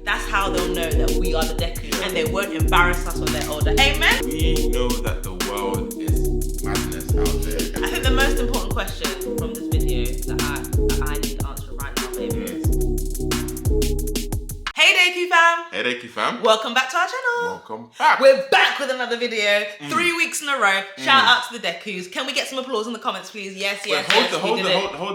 That's how they'll know that we are the Deku and they won't embarrass us when they're older. Amen? We know that the world is madness out there. I think the most important question from this video that I need answering right now, baby, is... Hey Deku fam! Hey Deku fam! Welcome back to our channel! Welcome back! We're back with another video, 3 weeks in a row. Shout out to the Dekus. Can we get some applause in the comments, please? Yes. Hold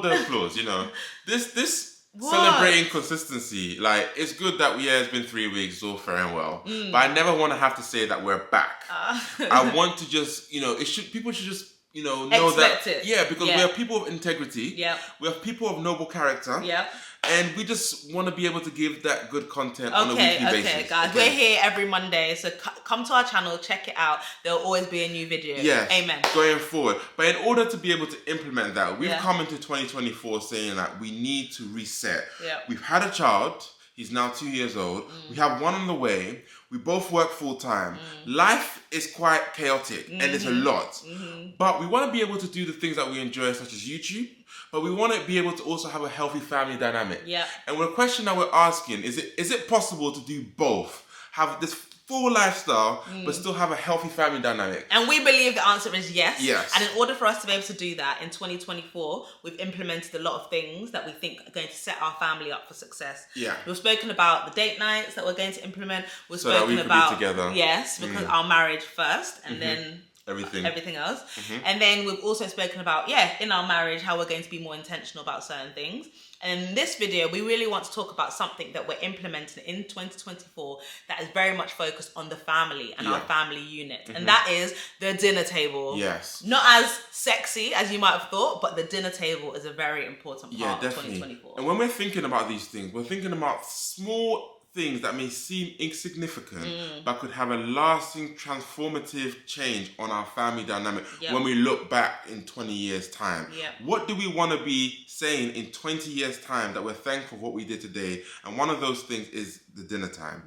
the applause, you know. This what? Celebrating consistency, like, it's good that it's been 3 weeks, it's all fair and well. But I never want to have to say that we're back. I want to just, people should just, know expect that. It. Yeah, because we are people of integrity. Yeah. We are people of noble character. Yeah. And we just want to be able to give that good content on a weekly basis. Okay, guys. We're here every Monday, so come to our channel, check it out. There'll always be a new video. Yes. Amen. Going forward. But in order to be able to implement that, we've come into 2024 saying that we need to reset. Yeah. We've had a child. He's now 2 years old. We have one on the way. We both work full time. Life is quite chaotic and it's a lot. But we want to be able to do the things that we enjoy, such as YouTube. But we want to be able to also have a healthy family dynamic. Yeah. And the question that we're asking is it possible to do both? Have this full lifestyle, but still have a healthy family dynamic? And we believe the answer is yes. Yes. And in order for us to be able to do that in 2024, we've implemented a lot of things that we think are going to set our family up for success. Yeah. We've spoken about the date nights that we're going to implement. We've so spoken that we about can be together. Yes, because our marriage first, and then everything else. And then we've also spoken about, in our marriage, how we're going to be more intentional about certain things. And in this video, we really want to talk about something that we're implementing in 2024 that is very much focused on the family and our family unit. And that is the dinner table. Yes. Not as sexy as you might have thought, but the dinner table is a very important part of 2024. And when we're thinking about these things, we're thinking about small things that may seem insignificant but could have a lasting transformative change on our family dynamic when we look back in 20 years time. What do we want to be saying in 20 years time that we're thankful for what we did today? And one of those things is the dinner time.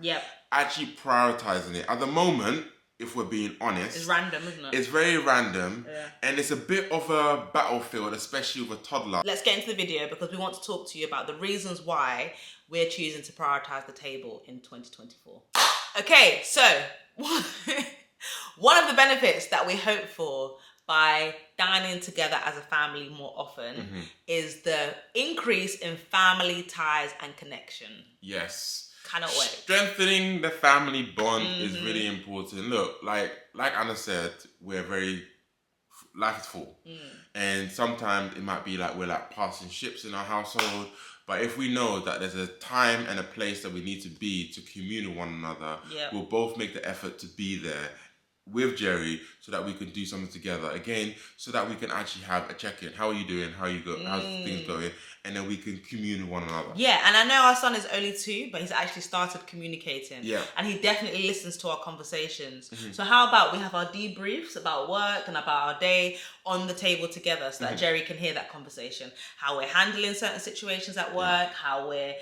Actually prioritizing it. At the moment, if we're being honest, it's random, isn't it? It's very random, and it's a bit of a battlefield, especially with a toddler. Let's get into the video because we want to talk to you about the reasons why we're choosing to prioritize the table in 2024. Okay, so one of the benefits that we hope for by dining together as a family more often is the increase in family ties and connection. Yes. Cannot wait. Strengthening the family bond is really important. Look, like Anna said, life is full. And sometimes it might be like we're like passing ships in our household. But if we know that there's a time and a place that we need to be to commune with one another, we'll both make the effort to be there with Jerry so that we can do something together. Again, so that we can actually have a check-in. How are you doing? How's things going? And then we can commune with one another. Yeah, and I know our son is only 2, but he's actually started communicating. Yeah. And he definitely listens to our conversations. So how about we have our debriefs about work and about our day on the table together so that Jerry can hear that conversation. How we're handling certain situations at work, how we're,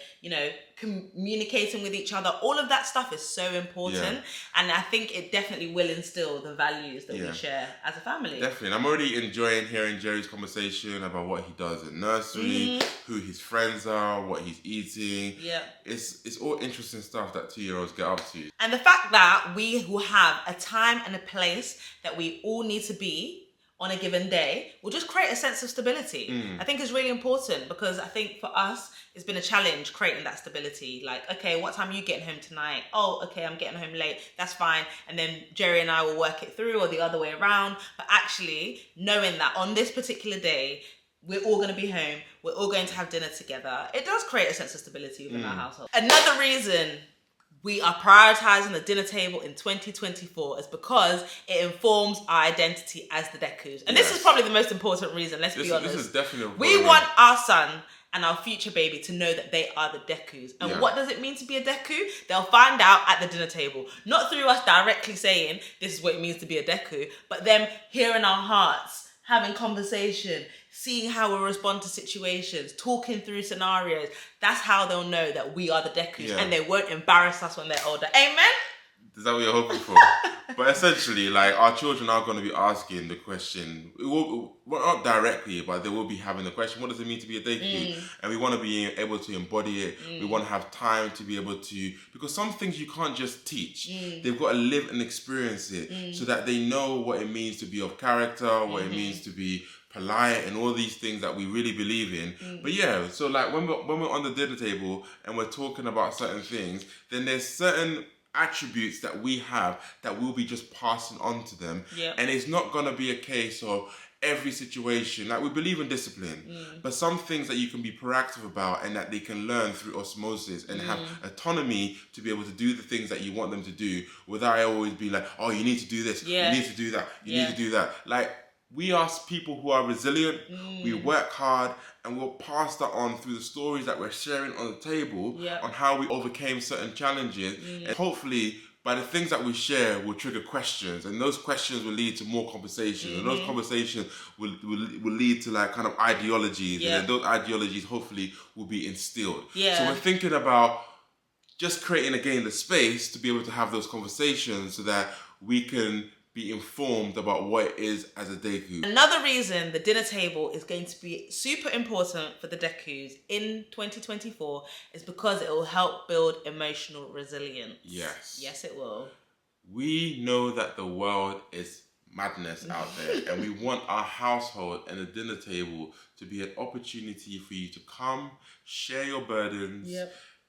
communicating with each other. All of that stuff is so important. And I think it definitely will instill the values that we share as a family. Definitely. And I'm already enjoying hearing Jerry's conversation about what he does at nursery, who his friends are, what he's eating. It's all interesting stuff that 2-year-olds get up to. And the fact that we will have a time and a place that we all need to be on a given day will just create a sense of stability. I think it's really important because I think for us, it's been a challenge creating that stability. Like, okay, what time are you getting home tonight? Oh, okay, I'm getting home late. That's fine. And then Jerry and I will work it through or the other way around. But actually knowing that on this particular day, we're all going to be home. We're all going to have dinner together. It does create a sense of stability within our household. Another reason we are prioritizing the dinner table in 2024 is because it informs our identity as the Dekus. And this is probably the most important reason, let's be honest. This is definitely we want our son and our future baby to know that they are the Dekus. And what does it mean to be a Deku? They'll find out at the dinner table. Not through us directly saying, this is what it means to be a Deku, but them hearing our hearts, having conversation, seeing how we respond to situations, talking through scenarios. That's how they'll know that we are the Dekus and they won't embarrass us when they're older. Amen? Is that what you're hoping for? But essentially, like, our children are going to be asking the question, well, not directly, but they will be having the question, what does it mean to be a day cook? And we want to be able to embody it. We want to have time to be able to, because some things you can't just teach. They've got to live and experience it so that they know what it means to be of character, what it means to be polite, and all these things that we really believe in. But yeah, so like when we're on the dinner table and we're talking about certain things, then there's certain attributes that we have that we'll be just passing on to them. And it's not going to be a case of every situation, like we believe in discipline, but some things that you can be proactive about and that they can learn through osmosis and have autonomy to be able to do the things that you want them to do without always be like, oh, you need to do this, you need to do that, you need to do that. Like, we are people who are resilient, we work hard, and we'll pass that on through the stories that we're sharing on the table on how we overcame certain challenges. And hopefully, by the things that we share will trigger questions, and those questions will lead to more conversations, and those conversations will lead to like kind of ideologies, and then those ideologies hopefully will be instilled. So we're thinking about just creating again the space to be able to have those conversations so that we can be informed about what it is as a Deku. Another reason the dinner table is going to be super important for the Dekus in 2024 is because it will help build emotional resilience. Yes, it will. We know that the world is madness out there, and we want our household and the dinner table to be an opportunity for you to come, share your burdens,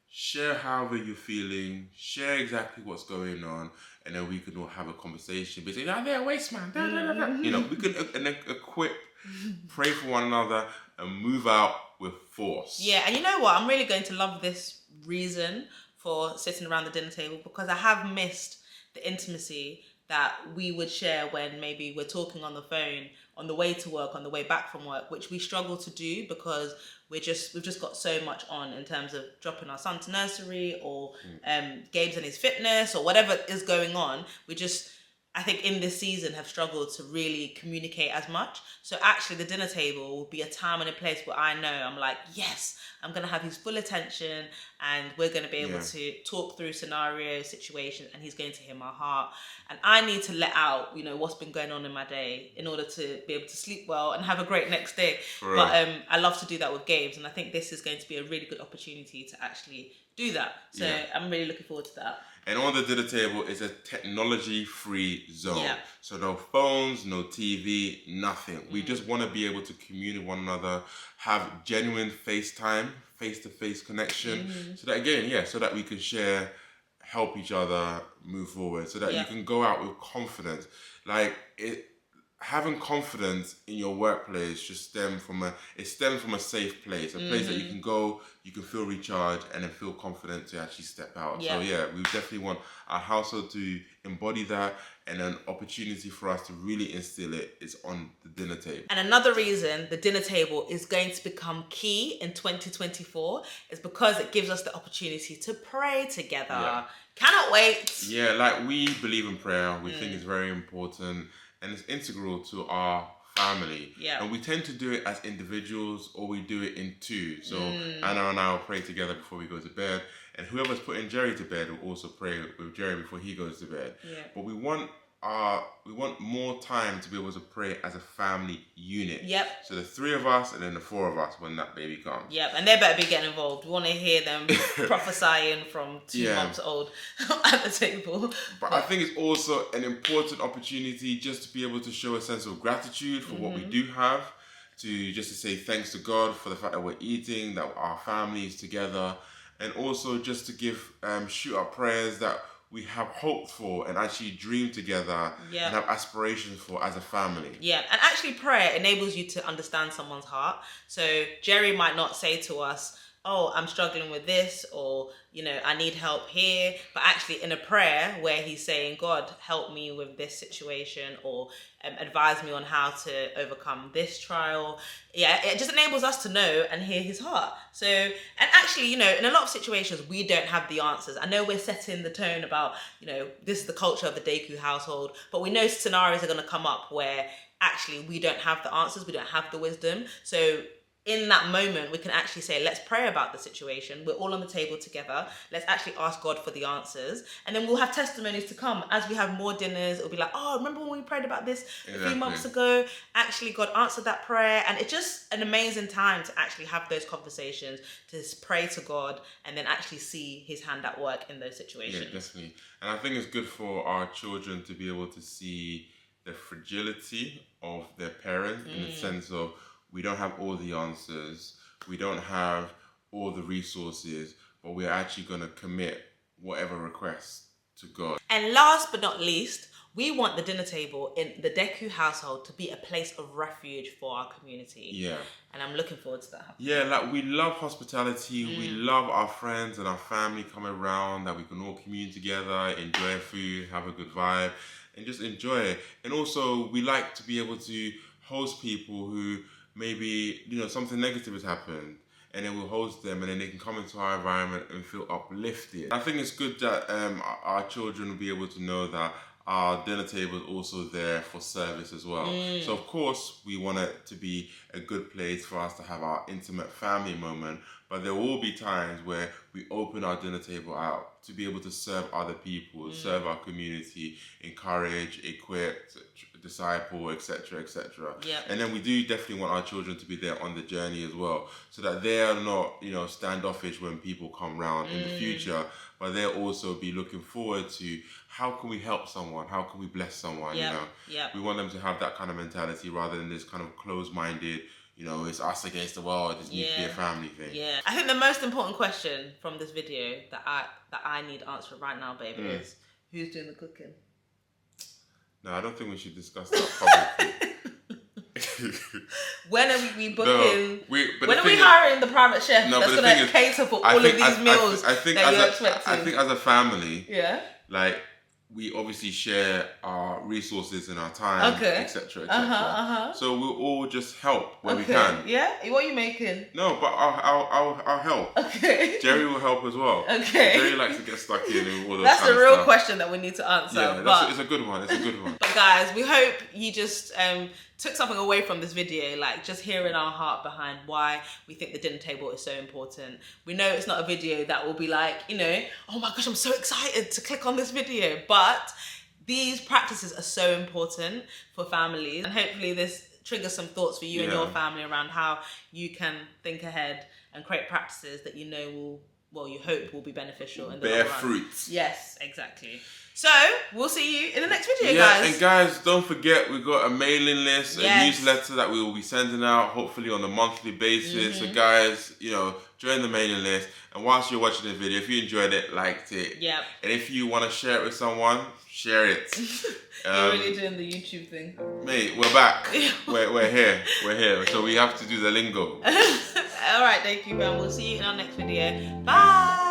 share however you're feeling, share exactly what's going on, and then we can all have a conversation. Basically, they're a waste man. You know, we can equip, pray for one another, and move out with force. Yeah, and you know what? I'm really going to love this reason for sitting around the dinner table, because I have missed the intimacy that we would share when maybe we're talking on the phone on the way to work, on the way back from work, which we struggle to do because we've just got so much on in terms of dropping our son to nursery or Gabes and his fitness or whatever is going on. I think in this season have struggled to really communicate as much. So actually the dinner table will be a time and a place where I know I'm like, yes, I'm going to have his full attention, and we're going to be able to talk through scenarios, situations, and he's going to hear my heart. And I need to let out, you know, what's been going on in my day in order to be able to sleep well and have a great next day. But I love to do that with Gabes, and I think this is going to be a really good opportunity to actually do that. So I'm really looking forward to that. And on the dinner table is a technology-free zone. So no phones, no TV, nothing. We just want to be able to commune with one another, have genuine FaceTime, face-to-face connection. So that again, so that we can share, help each other move forward, so that you can go out with confidence. Like having confidence in your workplace stems from a safe place, a place that you can go, you can feel recharged, and then feel confident to actually step out. So we definitely want our household to embody that, and an opportunity for us to really instill it is on the dinner table. And another reason the dinner table is going to become key in 2024 is because it gives us the opportunity to pray together. Cannot wait. Yeah, like we believe in prayer. We think it's very important, and it's integral to our family. And we tend to do it as individuals, or we do it in two. So Anna and I will pray together before we go to bed, and whoever's putting Jerry to bed will also pray with Jerry before he goes to bed. But we want more time to be able to pray as a family unit. So the three of us and then the four of us when that baby comes. And they better be getting involved. We want to hear them prophesying from 2 months old at the table. But I think it's also an important opportunity just to be able to show a sense of gratitude for what we do have, to say thanks to God for the fact that we're eating, that our family is together, and also just to give shoot up prayers that we have hoped for and actually dream together and have aspirations for as a family. And actually prayer enables you to understand someone's heart. So Jerry might not say to us, oh, I'm struggling with this, or, you know, I need help here. But actually in a prayer where he's saying, God, help me with this situation, or advise me on how to overcome this trial. It just enables us to know and hear his heart. So, and actually, you know, in a lot of situations, we don't have the answers. I know we're setting the tone about, you know, this is the culture of the Deku household, but we know scenarios are going to come up where actually we don't have the answers, we don't have the wisdom. So in that moment, we can actually say, let's pray about the situation. We're all on the table together. Let's actually ask God for the answers. And then we'll have testimonies to come. As we have more dinners, it'll be like, oh, remember when we prayed about this a few months ago? Actually, God answered that prayer. And it's just an amazing time to actually have those conversations, to pray to God, and then actually see his hand at work in those situations. Yeah, definitely. And I think it's good for our children to be able to see the fragility of their parent in the sense of, we don't have all the answers. We don't have all the resources, but we're actually going to commit whatever request to God. And last but not least, we want the dinner table in the Deku household to be a place of refuge for our community. Yeah. And I'm looking forward to that. Yeah, like we love hospitality. We love our friends and our family coming around, that we can all commune together, enjoy food, have a good vibe, and just enjoy it. And also, we like to be able to host people who maybe, something negative has happened, and then we'll host them, and then they can come into our environment and feel uplifted. I think it's good that our children will be able to know that our dinner table is also there for service as well. So of course, we want it to be a good place for us to have our intimate family moment, but there will be times where we open our dinner table out to be able to serve other people, serve our community, encourage, equip, disciple, etc., etc. Yep. And then we do definitely want our children to be there on the journey as well, so that they are not, standoffish when people come round in the future, but they'll also be looking forward to, how can we help someone? How can we bless someone? Yep. We want them to have that kind of mentality rather than this kind of closed-minded, it's us against the world, it needs to be a family thing. Yeah. I think the most important question from this video that I need answered right now, babe, is, who's doing the cooking? No, I don't think we should discuss that publicly. When are we booking? When are we hiring the private chef that's going to cater for all of these meals that you're expecting? I think as a family, we obviously share our resources and our time, etc., etc. So we'll all just help where we can. Yeah? What are you making? No, but I'll help. Okay. Jerry will help as well. Okay. Jerry likes to get stuck in and all those That's kind a of real stuff. question that we need to answer. Yeah, it's a good one. It's a good one. But guys, we hope you just took something away from this video, like just hearing our heart behind why we think the dinner table is so important. We know it's not a video that will be like, oh my gosh, I'm so excited to click on this video, but these practices are so important for families, and hopefully this triggers some thoughts for you and your family around how you can think ahead and create practices that you hope will be beneficial in the long run. Bear fruits. Yes, exactly. So, we'll see you in the next video, guys. And guys, don't forget, we've got a mailing list, a newsletter that we will be sending out, hopefully on a monthly basis. So guys, join the mailing list. And whilst you're watching this video, if you enjoyed it, liked it. Yep. And if you want to share it with someone, share it. You're really doing the YouTube thing. Mate, we're back. We're here. We're here. So we have to do the lingo. All right, thank you, man. We'll see you in our next video. Bye.